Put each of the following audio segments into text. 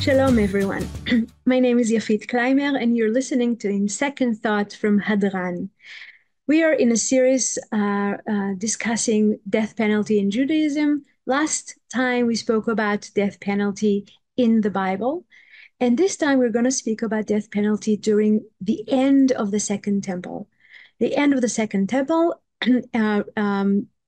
Shalom, everyone. My name is Yafit Clymer, and you're listening to In Second Thought from Hadran. We are in a series discussing death penalty in Judaism. Last time we spoke about death penalty in the Bible, and this time we're going to speak about death penalty during the end of the Second Temple. The end of the Second Temple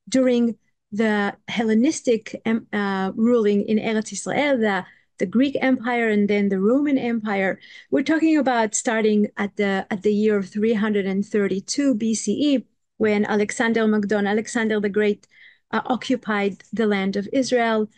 during the Hellenistic ruling in Eretz Israel, the Greek Empire and then the Roman Empire. We're talking about starting at the year of 332 BCE, when Alexander the Great, occupied the land of Israel,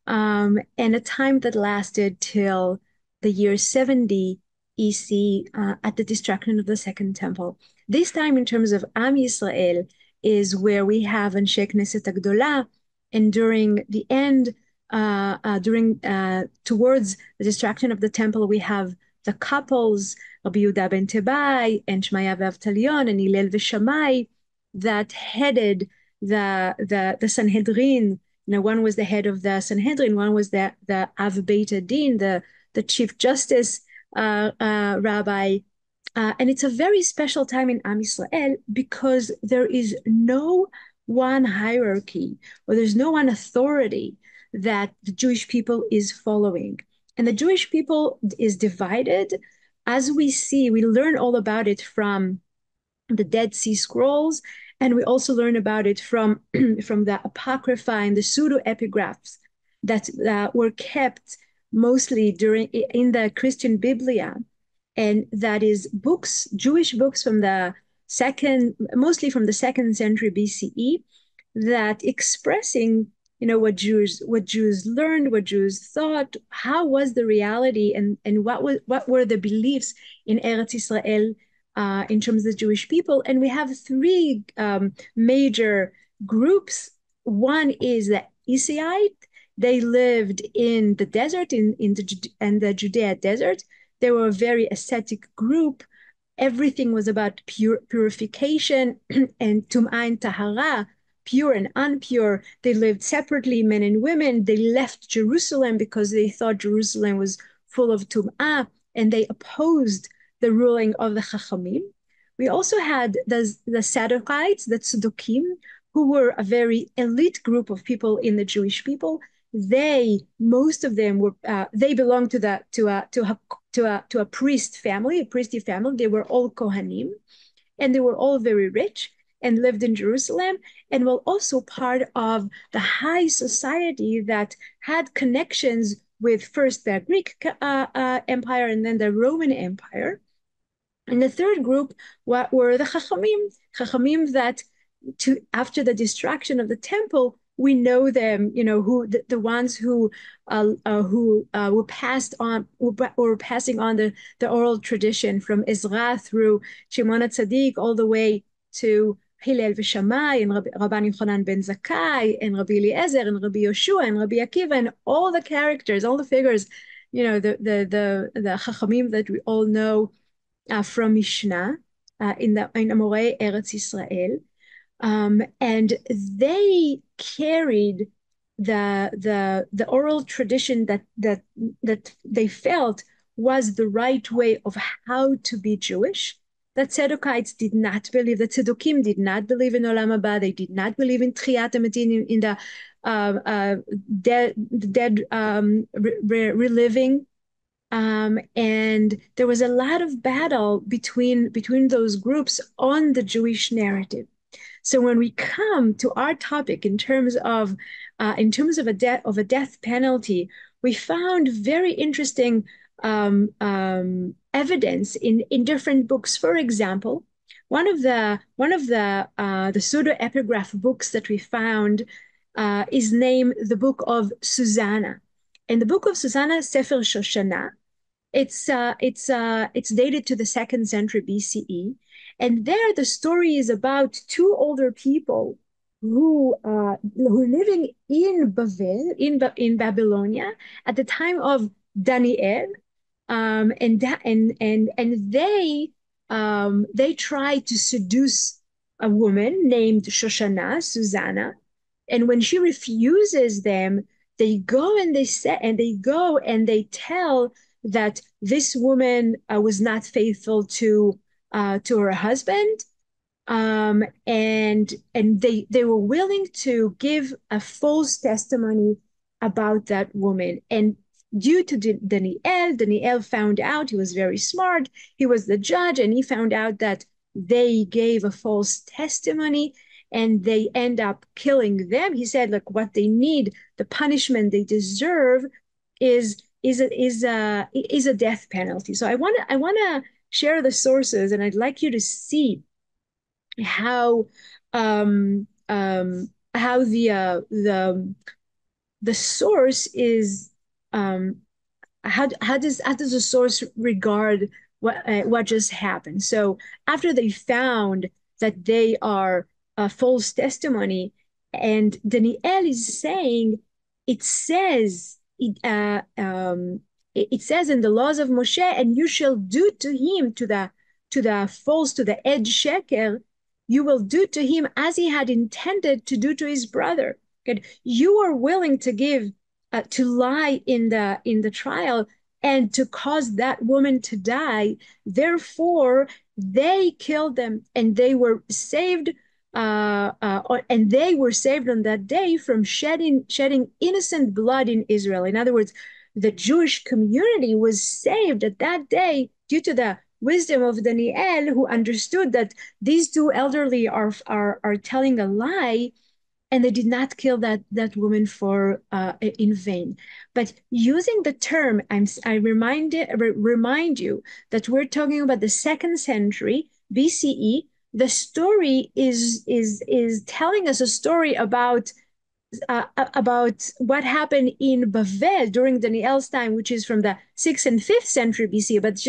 and a time that lasted till the year 70 EC, at the destruction of the Second Temple. This time, in terms of Am Yisrael, is where we have Anshe Knesset Agdola, and during the end, towards the destruction of the temple, we have the couples, Rabbi Yehuda ben Tebai and Shmaya v'Avtalion and Hillel v'Shammai, that headed the Sanhedrin. One was the head of the Sanhedrin, one was the Av Beit Din, the chief justice rabbi. And it's a very special time in Am Yisrael because there is no one hierarchy, or there's no one authority that the Jewish people is following. And the Jewish people is divided. As we see, we learn all about it from the Dead Sea Scrolls, and we also learn about it from the Apocrypha and the pseudo-epigraphs that were kept mostly in the Christian Biblia. And that is books, Jewish books from mostly from the 2nd century BCE, that expressing what Jews learned, what Jews thought, how was the reality, and what were the beliefs in Eretz Israel in terms of the Jewish people. And we have three major groups. One is the Isiite. They lived in the desert, in the Judea desert. They were a very ascetic group. Everything was about purification and tum'ah and tahara, pure and impure. They lived separately, men and women. They left Jerusalem because they thought Jerusalem was full of tum'ah, and they opposed the ruling of the Chachamim. We also had the Sadducites, the Tzdukim, who were a very elite group of people in the Jewish people. Most of them were, they belonged to a priest family, a priestly family. They were all Kohanim, and they were all very rich and lived in Jerusalem, and were also part of the high society that had connections with first the Greek Empire and then the Roman Empire. And the third group were the Chachamim that, after the destruction of the temple, we know them, who the ones who were passing on the oral tradition from Ezra through Shimon HaTzadik all the way to Hillel v'Shammai and Rabban Yochanan ben Zakkai and Rabbi Eliezer and Rabbi Yoshua and Rabbi Akiva, and all the characters, all the figures, the Chachamim that we all know from Mishnah in Amorei Eretz Yisrael. And they carried the oral tradition that they felt was the right way of how to be Jewish. The Tzedocites did not believe, the Tzedukim did not believe in Olam Haba. They did not believe in Tchiyat HaMetim, in the dead reliving. And there was a lot of battle between those groups on the Jewish narrative. So when we come to our topic in terms of a death penalty, we found very interesting evidence in different books. For example, one of the pseudo-epigraph books that we found is named the Book of Susanna. And the Book of Susanna, Sefer Shoshana, it's dated to the 2nd century BCE. And there the story is about two older people who living in Bavel, in Babylonia, at the time of Daniel, and they try to seduce a woman named Shoshana, Susanna, and when she refuses them, they go and they tell that this woman was not faithful to her husband, and they were willing to give a false testimony about that woman. And due to Daniel found out, he was very smart. He was the judge, and he found out that they gave a false testimony, and they end up killing them. He said, "Look, what they need, the punishment they deserve, is a death penalty." So I wanna share the sources, and I'd like you to see how how the source is, how does the source regard what just happened. So after they found that they are a false testimony, and Daniel is saying, it says it says in the laws of Moshe, and you shall do to him, to the Ed Sheker, you will do to him as he had intended to do to his brother. Okay? You are willing to give to lie in the trial and to cause that woman to die. Therefore, they killed them, and they were saved. And they were saved on that day from shedding innocent blood in Israel. In other words, the Jewish community was saved at that day due to the wisdom of Daniel, who understood that these two elderly are telling a lie, and they did not kill that woman for in vain. But using the term, I remind you that we're talking about the 2nd century BCE. The story is telling us a story about what happened in Bavel during Daniel's time, which is from the 6th and 5th century BC. But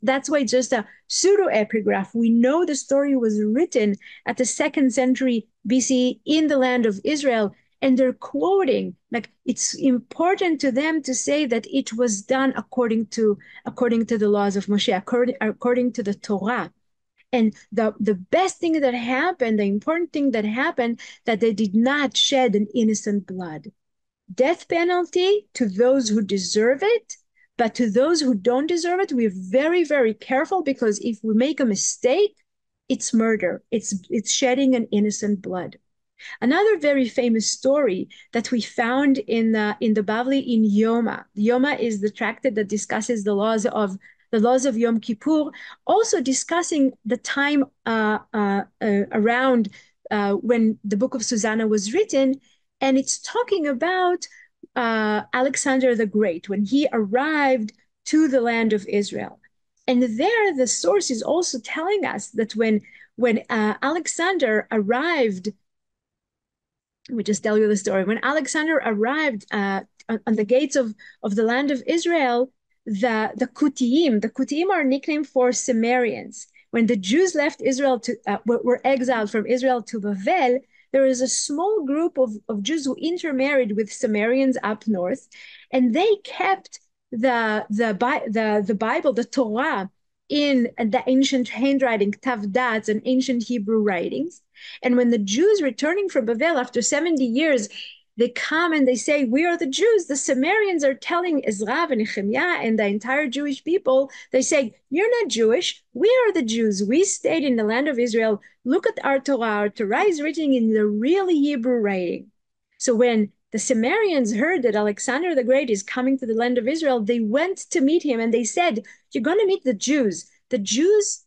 that's why it's just a pseudo epigraph. We know the story was written at the 2nd century BC in the land of Israel, and they're quoting, like, it's important to them to say that it was done according to the laws of Moshe, according to the Torah. And the best thing that happened, the important thing that happened, that they did not shed an innocent blood. Death penalty to those who deserve it, but to those who don't deserve it, we're very, very careful, because if we make a mistake, it's murder. It's shedding an innocent blood. Another very famous story that we found in the Bavli in Yoma. Yoma is the tractate that discusses the laws of Yom Kippur, also discussing the time around when the Book of Susanna was written, and it's talking about Alexander the Great when he arrived to the land of Israel. And there, the source is also telling us that when Alexander arrived, let me just tell you the story. When Alexander arrived on the gates of the land of Israel, the Kutiyim are nicknamed for Sumerians. When the Jews left Israel were exiled from Israel to Bavel, there is a small group of Jews who intermarried with Sumerians up north, and they kept the Bible, the Torah, in the ancient handwriting, Tavdat, and ancient Hebrew writings. And when the Jews returning from Bavel after 70 years, they come and they say, "We are the Jews." The Sumerians are telling Ezra and Nehemiah and the entire Jewish people, they say, "You're not Jewish. We are the Jews. We stayed in the land of Israel. Look at our Torah. Our Torah is written in the real Hebrew writing." So when the Sumerians heard that Alexander the Great is coming to the land of Israel, they went to meet him, and they said, "You're going to meet the Jews. The Jews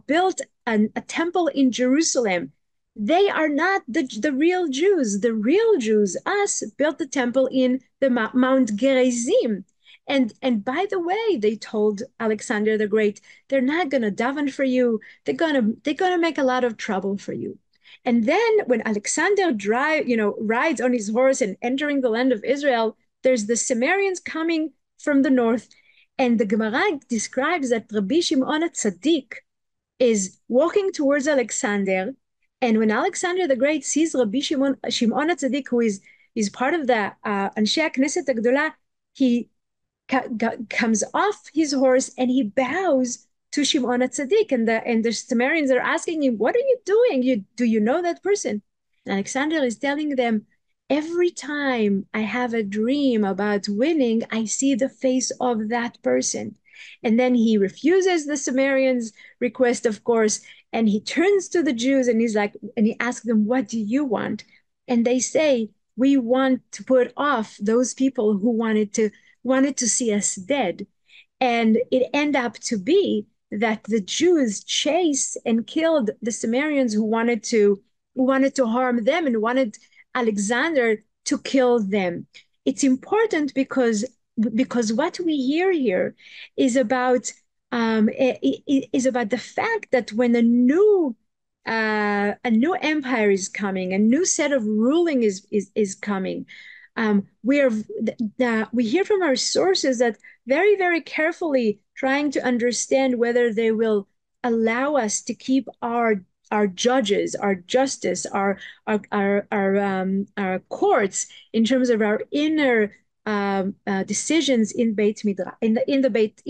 built a temple in Jerusalem. They are not the real Jews. The real Jews, us, built the temple in the Mount Gerizim." And by the way, they told Alexander the Great, "They're not going to daven for you. They're gonna make a lot of trouble for you." And then when Alexander rides on his horse and entering the land of Israel, there's the Sumerians coming from the north, and the Gemara describes that Rabbi Shimon HaTzadik is walking towards Alexander. And when Alexander the Great sees Rabbi Shimon HaTzadik, who is part of the Anshe Knesset Agdola, he comes off his horse and he bows to Shimon HaTzadik. And the Sumerians are asking him, "What are you doing? Do you know that person?" And Alexander is telling them, every time I have a dream about winning, I see the face of that person. And then he refuses the Sumerians' request, of course, and he turns to the Jews and he's like, and he asks them, what do you want? And they say, we want to put off those people who wanted to see us dead. And it ended up to be that the Jews chased and killed the Sumerians who wanted to harm them and wanted Alexander to kill them. It's important because what we hear here is about is about the fact that when a new empire is coming, a new set of ruling is coming. We hear from our sources that very, very carefully trying to understand whether they will allow us to keep our judges, our justice, our courts in terms of our inner decisions in Beit Midrash, in the Beit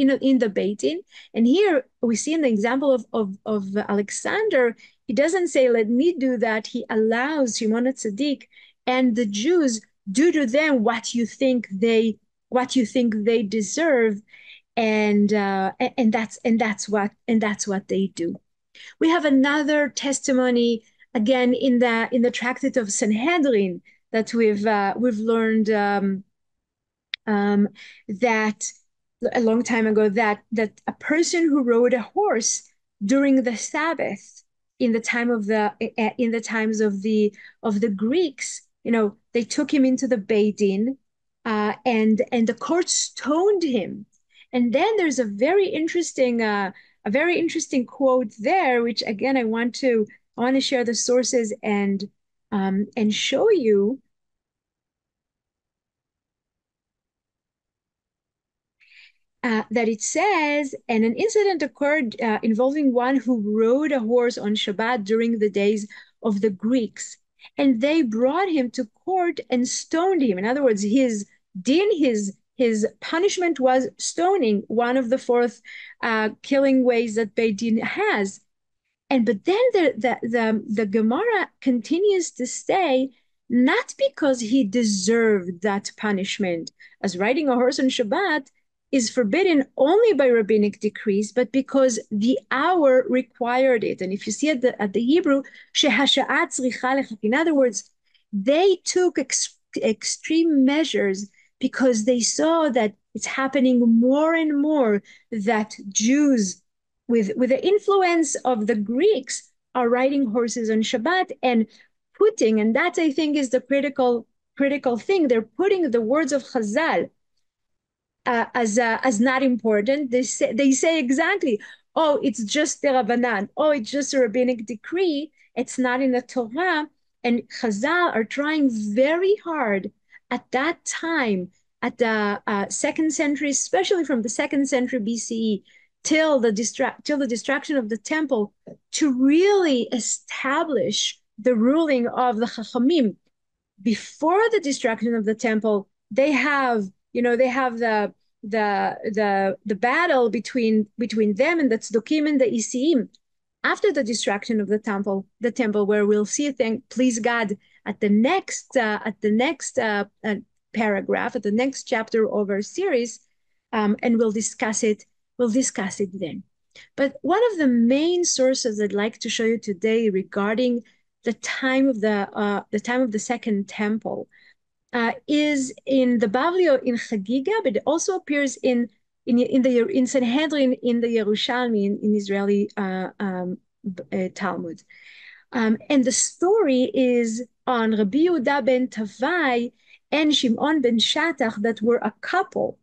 Din. And here we see in the example of Alexander, he doesn't say, "Let me do that." He allows Shimon Tzaddik and the Jews do to them what you think they deserve, and that's what they do. We have another testimony again in the Tractate of Sanhedrin that we've learned that a long time ago, that a person who rode a horse during the Sabbath in the times of the Greeks, they took him into the Beit Din, and the court stoned him. And then there's a very interesting quote there, which again I want to share the sources and show you. That it says, and an incident occurred involving one who rode a horse on Shabbat during the days of the Greeks, and they brought him to court and stoned him. In other words, his punishment was stoning, one of the fourth killing ways that Beit Din has. But then the Gemara continues to say, not because he deserved that punishment, as riding a horse on Shabbat is forbidden only by rabbinic decrees, but because the hour required it. And if you see at the Hebrew, in other words, they took extreme measures because they saw that it's happening more and more that Jews, with the influence of the Greeks, are riding horses on Shabbat and that I think is the critical thing. They're putting the words of Chazal as not important. They say exactly, oh, it's just the Rabbanan, oh, it's just a rabbinic decree, it's not in the Torah. And Chazal are trying very hard at that time, at the second century, especially from the second century BCE till the destruction of the temple, to really establish the ruling of the Chachamim. Before the destruction of the temple, they have the battle between them and the Tzdukim and the Isiim. After the destruction of the temple, where we'll see, please God, at the next paragraph, at the next chapter of our series, and we'll discuss it then. But one of the main sources I'd like to show you today regarding the time of the Second Temple is in the Bavli in Chagiga, but it also appears in Sanhedrin, in the Yerushalmi, in Israeli Talmud. And the story is on Rabbi Yehuda ben Tavai and Shimon ben Shattach, that were a couple.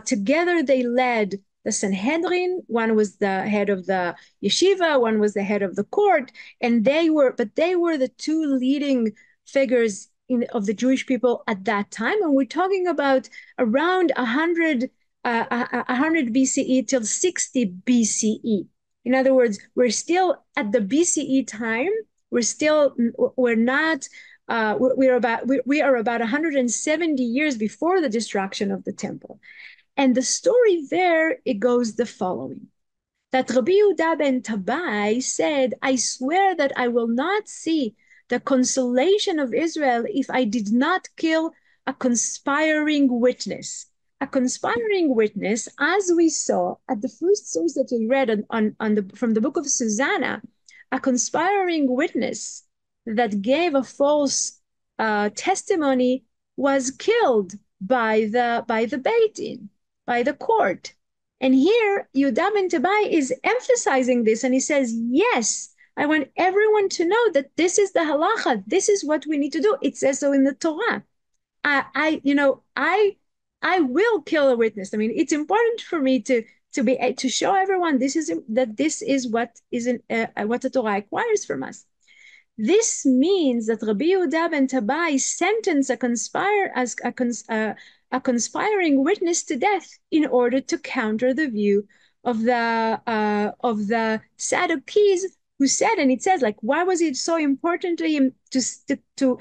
Together they led the Sanhedrin. One was the head of the yeshiva, one was the head of the court, and they were the two leading figures of the Jewish people at that time. And we're talking about around 100 BCE till 60 BCE. In other words, we're still at the BCE time. We are about 170 years before the destruction of the temple. And the story there, it goes the following: that Rabbi Yehuda ben Tabai said, I swear that I will not see the consolation of Israel if I did not kill a conspiring witness. A conspiring witness, as we saw at the first source that we read from the book of Susanna, a conspiring witness that gave a false testimony was killed by the Beit Din, by the court. And here Yehuda ben Tabai is emphasizing this, and he says, yes, I want everyone to know that this is the halacha. This is what we need to do. It says so in the Torah. I will kill a witness. I mean, it's important for me to show everyone this is what the Torah requires from us. This means that Rabbi Yehuda ben Tabai sentenced a conspiring witness to death in order to counter the view of the Sadducees, who said, and it says, like, why was it so important to him to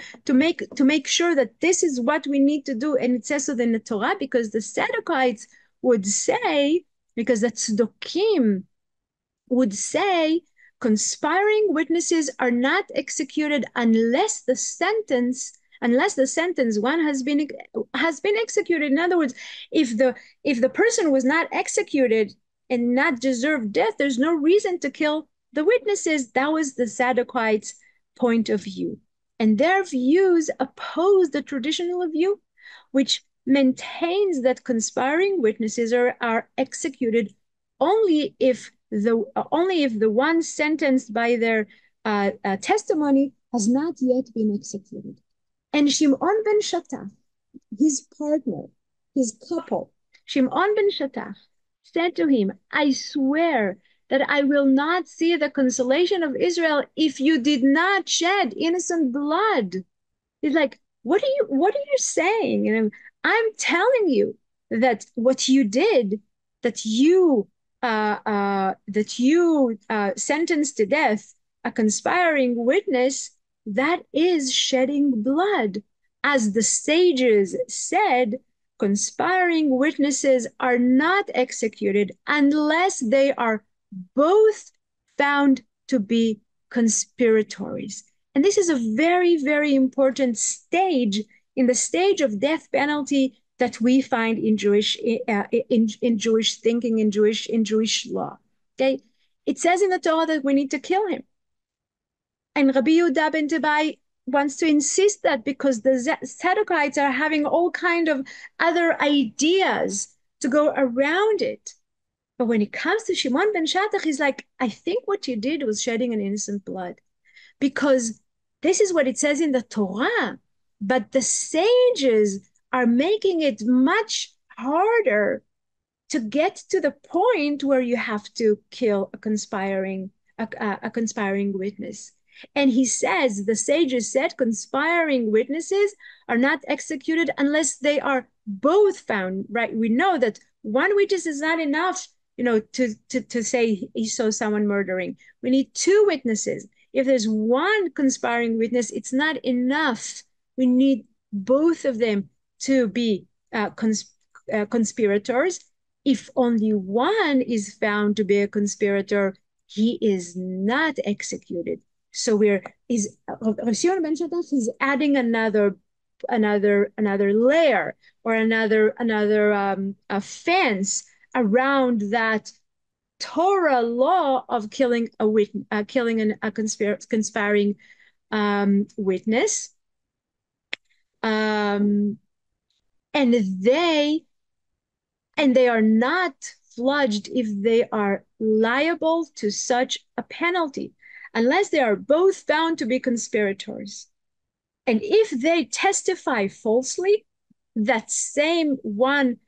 make sure that this is what we need to do? And it says so in the Torah, because the Sadducees would say, because the Tzdukim would say, conspiring witnesses are not executed unless the sentence one has been executed. In other words, if the person was not executed and not deserved death, there's no reason to kill the witnesses. That was the Sadducees' point of view. And their views oppose the traditional view, which maintains that conspiring witnesses are executed only if the one sentenced by their testimony has not yet been executed. And Shimon ben Shattach, his partner, his couple, Shimon ben Shattach, said to him, I swear that I will not see the consolation of Israel if you did not shed innocent blood. He's like, what are you saying? And I'm telling you that what you did, that you sentenced to death a conspiring witness, that is shedding blood. As the sages said, conspiring witnesses are not executed unless they are both found to be conspirators. And this is a very, very important stage in the stage of death penalty that we find in Jewish thinking, in Jewish law. Okay, it says in the Torah that we need to kill him, and Rabbi Yehuda ben Tabai wants to insist that because the Sadducees are having all kind of other ideas to go around it. But when it comes to Shimon ben Shattach, he's like, I think what you did was shedding an innocent blood, because this is what it says in the Torah. But the sages are making it much harder to get to the point where you have to kill a conspiring witness. And he says, the sages said, conspiring witnesses are not executed unless they are both found, right? We know that one witness is not enough, to say he saw someone murdering. We need two witnesses. If there's one conspiring witness, it's not enough. We need both of them to be conspirators. If only one is found to be a conspirator, he is not executed. So Rav Shimon ben Shattach is adding another layer, or another fence around that Torah law of killing a conspiring witness. And they are not fludged if they are liable to such a penalty, unless they are both found to be conspirators. And if they testify falsely that someone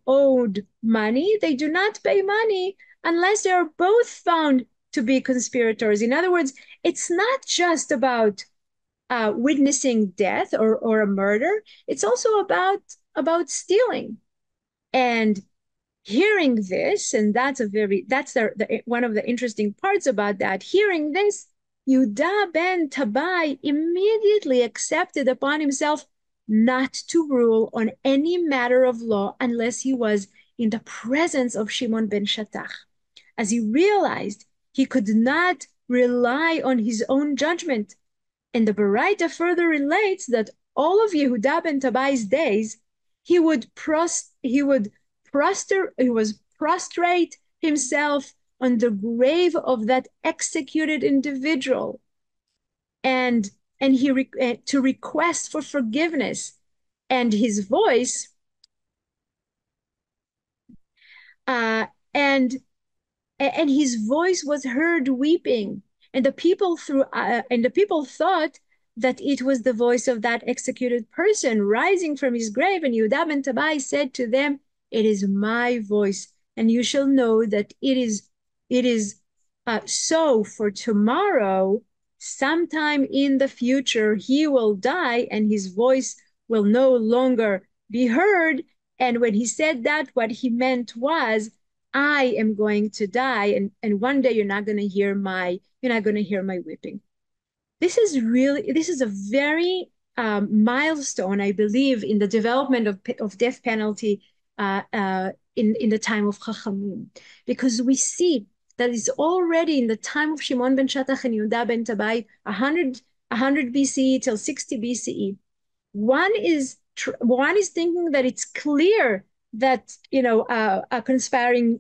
owed money, they do not pay money unless they are both found to be conspirators. In other words, it's not just about witnessing death or a murder. It's also about stealing. And hearing this, and that's one of the interesting parts about that. Hearing this, Yehuda ben Tabai immediately accepted upon himself not to rule on any matter of law unless he was in the presence of Shimon ben Shattach, as he realized he could not rely on his own judgment, And the Baraita further relates that all of Yehuda ben Tabai's days, he would prostrate himself on the grave of that executed individual, and to request for forgiveness, and his voice uh, and and his voice was heard weeping, and the people thought that it was the voice of that executed person rising from his grave. And Yehuda ben Tabai said to them, "It is my voice, and you shall know that it is so. For tomorrow, sometime in the future, he will die, and his voice will no longer be heard." And when he said that, what he meant was, I am going to die, and one day you're not going to hear my weeping. This is a very milestone, I believe, in the development of death penalty in the time of Chachamim, because we see that it's already in the time of Shimon ben Shattach and Yehuda ben Tabai, 100 BCE till 60 BCE. One is thinking that it's clear that a conspiring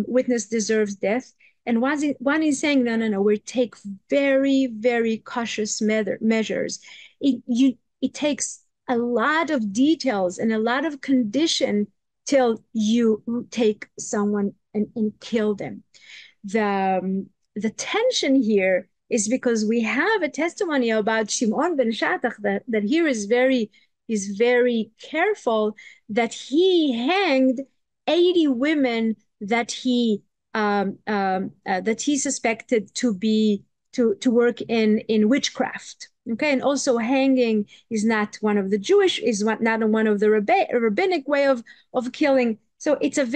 witness deserves death, and one is saying, no, we take very, very cautious measures. It takes a lot of details and a lot of condition till you take someone and kill them. The tension here is because we have a testimony about Shimon ben Shattach that here is very careful, that he hanged 80 women that he suspected to work in witchcraft. Okay, and also hanging is not one of the not one of the rabbinic way of killing. So it's a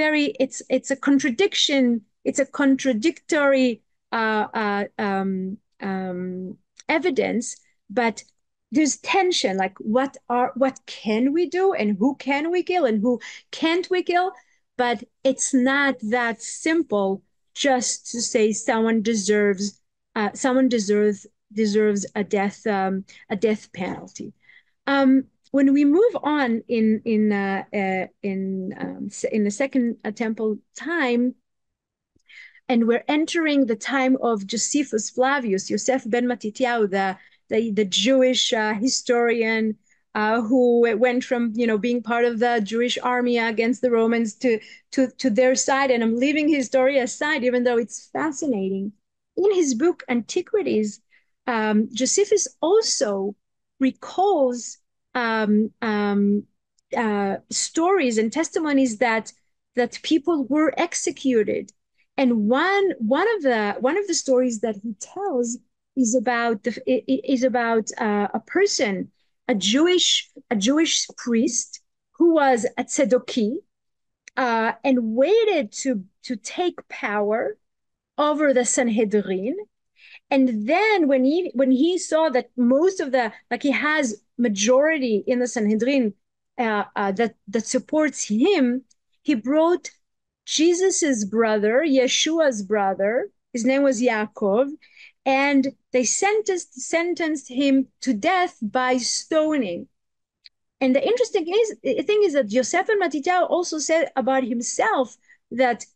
contradiction. It's a contradictory evidence, but there's tension, like what can we do, and who can we kill, and who can't we kill? But it's not that simple just to say someone deserves a death penalty. When we move on in the Second Temple time, and we're entering the time of Josephus Flavius, Yosef ben Matityahu, the Jewish historian who went from being part of the Jewish army against the Romans to their side. And I'm leaving his story aside, even though it's fascinating. In his book Antiquities, Josephus also recalls stories and testimonies that people were executed. And one of the stories that he tells is about a person, a Jewish priest who was a tzedokah and waited to take power over the Sanhedrin. And then when he saw that most of he has majority in the Sanhedrin that supports him, he brought Jesus's brother, Yeshua's brother. His name was Yaakov, and they sentenced him to death by stoning. And the interesting thing is that Yosef ben Matityahu also said about himself that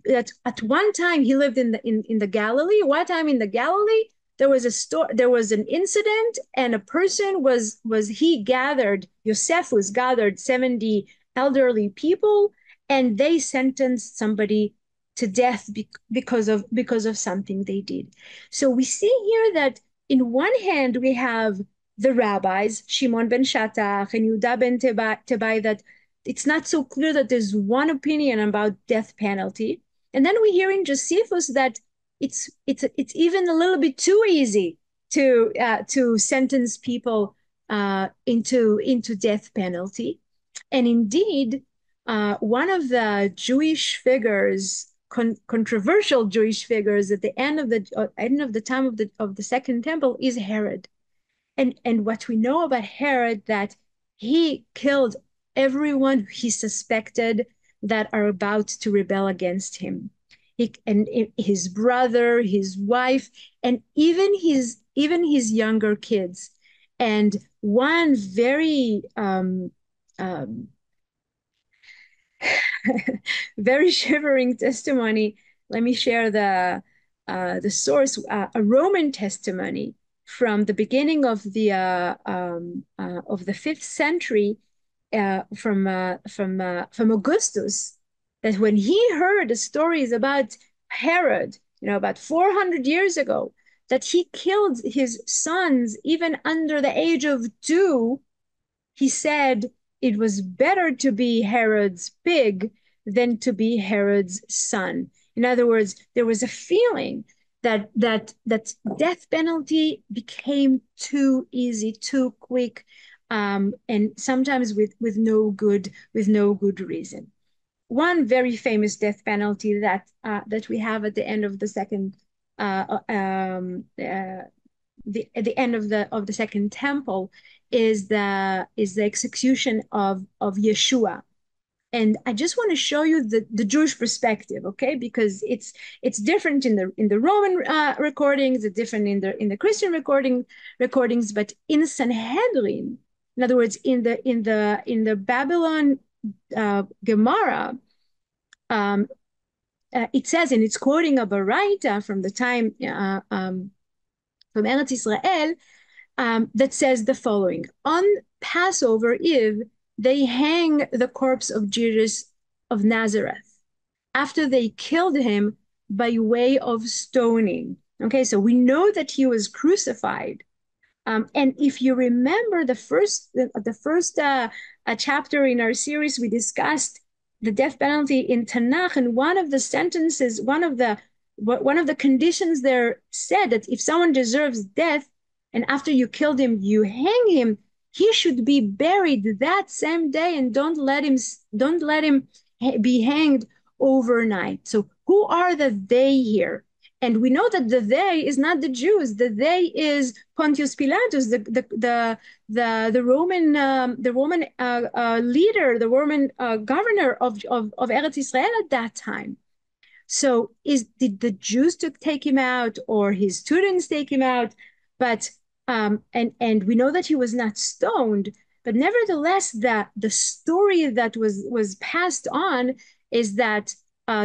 at one time he lived in the Galilee. One time in the Galilee there was an incident, and a person Yosef was gathered 70 elderly people, and they sentenced somebody to death because of something they did. So we see here that in one hand we have the rabbis, Shimon ben Shattach and Yehuda ben Tabai, that it's not so clear that there's one opinion about death penalty. And then we hear in Josephus that it's even a little bit too easy to sentence people into death penalty. And indeed, one of the Jewish figures, controversial Jewish figures at the end of the time of the Second Temple, is Herod. And what we know about Herod, that he killed everyone he suspected that are about to rebel against him. and his brother, his wife, and even his younger kids. And one very very shivering testimony. Let me share the source, a Roman testimony from the beginning of the 5th century, from Augustus, that when he heard the stories about Herod, about 400 years ago, that he killed his sons even under the age of 2. He said it was better to be Herod's pig than to be Herod's son. In other words, there was a feeling that death penalty became too easy, too quick, and sometimes with no good reason. One very famous death penalty that we have at the end of the second at the end of the second temple is the execution of Yeshua. And I just want to show you the Jewish perspective, okay? Because it's different in the Roman recordings, it's different in the Christian recordings, but in Sanhedrin, in other words, in the Babylon Gemara, it says, and it's quoting a Baraita from the time from Eretz Israel, that says the following: on Passover Eve, they hang the corpse of Jesus of Nazareth after they killed him by way of stoning. Okay, so we know that he was crucified. And if you remember the first chapter in our series, we discussed the death penalty in Tanakh, and one of the sentences, one of the conditions there said that if someone deserves death, and after you killed him, you hang him, he should be buried that same day, and don't let him be hanged overnight. So who are the they here? And we know that the they is not the Jews. The they is Pontius Pilatus, the Roman leader, the Roman governor of Eretz Israel at that time. So did the Jews take him out, or his students take him out? But and we know that he was not stoned, but nevertheless, the story that was passed on is that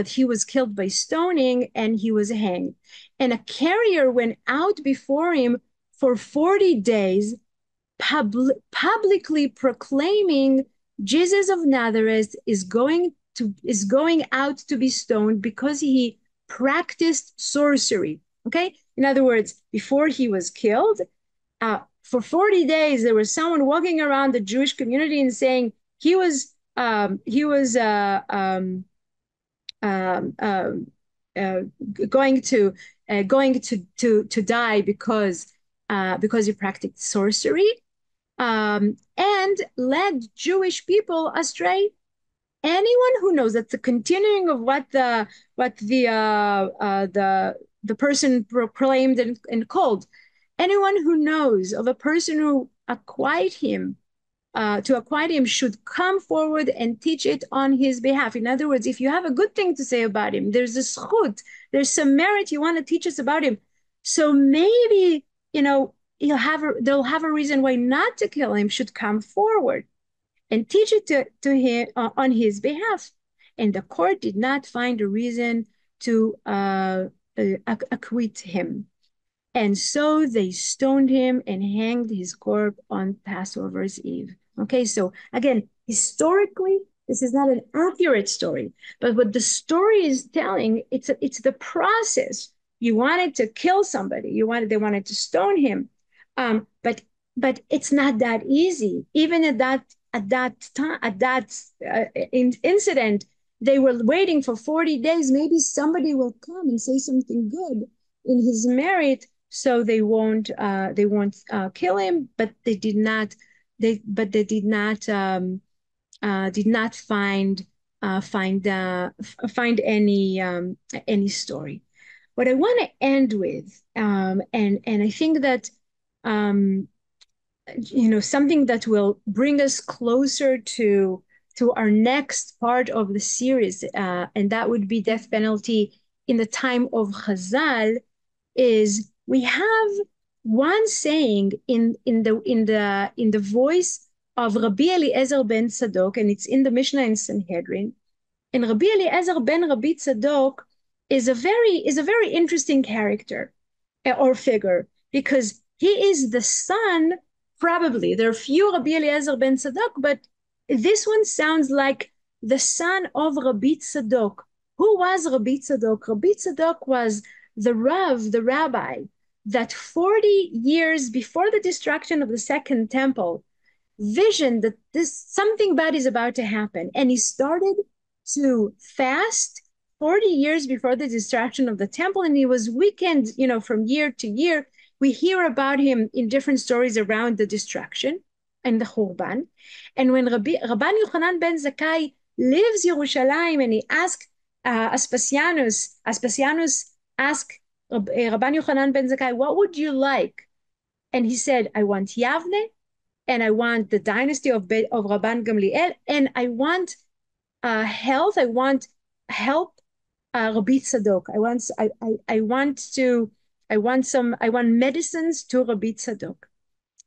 he was killed by stoning and he was hanged. And a carrier went out before him for 40 days, publicly proclaiming Jesus of Nazareth is going out to be stoned because he practiced sorcery. Okay, in other words, before he was killed, for 40 days there was someone walking around the Jewish community and saying he was going to die because he practiced sorcery, and led Jewish people astray. Anyone who knows, that's the continuing of what the person proclaimed and called. Anyone who knows of a person who acquired him should come forward and teach it on his behalf. In other words, if you have a good thing to say about him, there's a schut, there's some merit you want to teach us about him. So maybe, they'll have a reason why not to kill him, should come forward and teach it to him on his behalf. And the court did not find a reason to acquit him. And so they stoned him and hanged his corpse on Passover's Eve. Okay, so again, historically, this is not an accurate story, but what the story is telling, it's the process. You wanted to kill somebody, they wanted to stone him, but it's not that easy. Even at that incident, they were waiting for 40 days. Maybe somebody will come and say something good in his merit, so they won't kill him. But they did not. They did not find any story. What I want to end with, and I think that something that will bring us closer to our next part of the series, and that would be death penalty in the time of Chazal is we have one saying in the voice of Rabbi Eliezer ben Tzadok, and it's in the Mishnah in Sanhedrin. And Rabbi Eliezer ben Rabbi Tzadok is a very interesting character or figure, because he is the son, probably. There are few Rabbi Eliezer ben Tzadok, but this one sounds like the son of Rabbi Tzadok. Who was Rabbi Tzadok? Rabbi Tzadok was the Rav, the rabbi, that 40 years before the destruction of the Second Temple, visioned that something bad is about to happen. And he started to fast 40 years before the destruction of the temple, and he was weakened, from year to year. We hear about him in different stories around the destruction and the Churban. And when Rabban Yochanan ben Zakkai leaves Yerushalayim and he asked Aspasianus asked Rabban Yochanan ben Zakkai, what would you like? And he said, I want Yavne, and I want the dynasty of Rabban Gamliel, and I want health. I want help. Rabbi Tzadok. I want medicines to Rabbi Tzadok.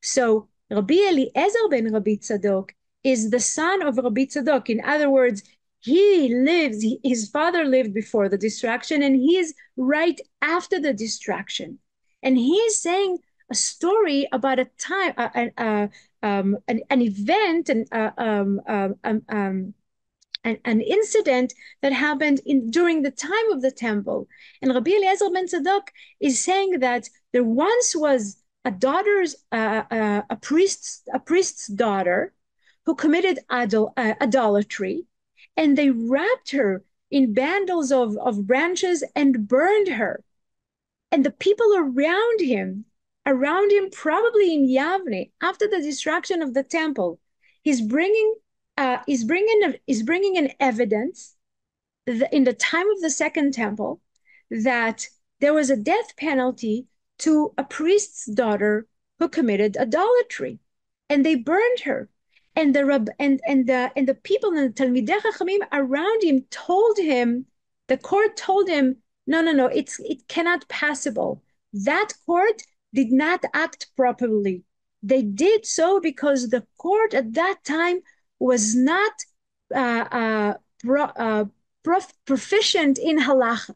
So Rabbi Eliezer ben Rabbi Tzadok is the son of Rabbi Tzadok. In other words, his father lived before the destruction, and he is right after the destruction. And he is saying a story about a time, an event, an incident that happened during the time of the temple. And Rabbi Eliezer ben Tzadok is saying that there once was a priest's daughter who committed idolatry, and they wrapped her in bundles of branches and burned her. And the people around him, probably in Yavne, after the destruction of the temple, is bringing an evidence in the time of the Second Temple that there was a death penalty to a priest's daughter who committed idolatry, and they burned her. And the people and the Talmidei Chachamim around him told him, the court told him, no, it cannot possible. That court did not act properly. They did so because the court at that time was not proficient in halacha.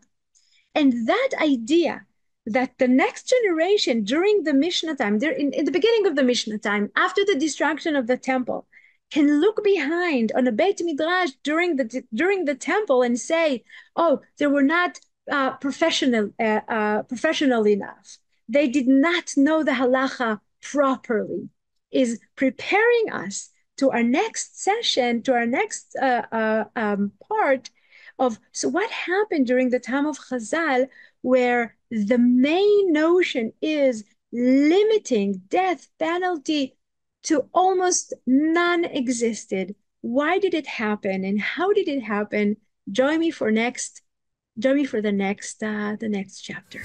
And that idea that the next generation during the Mishnah time, in the beginning of the Mishnah time, after the destruction of the temple, can look behind on a Beit Midrash during the temple and say, oh, they were not professional enough. They did not know the halacha properly, is preparing us to our next session, to our next part of, so what happened during the time of Chazal, where the main notion is limiting death penalty to almost non-existed. Why did it happen, and how did it happen? Join me for the next chapter.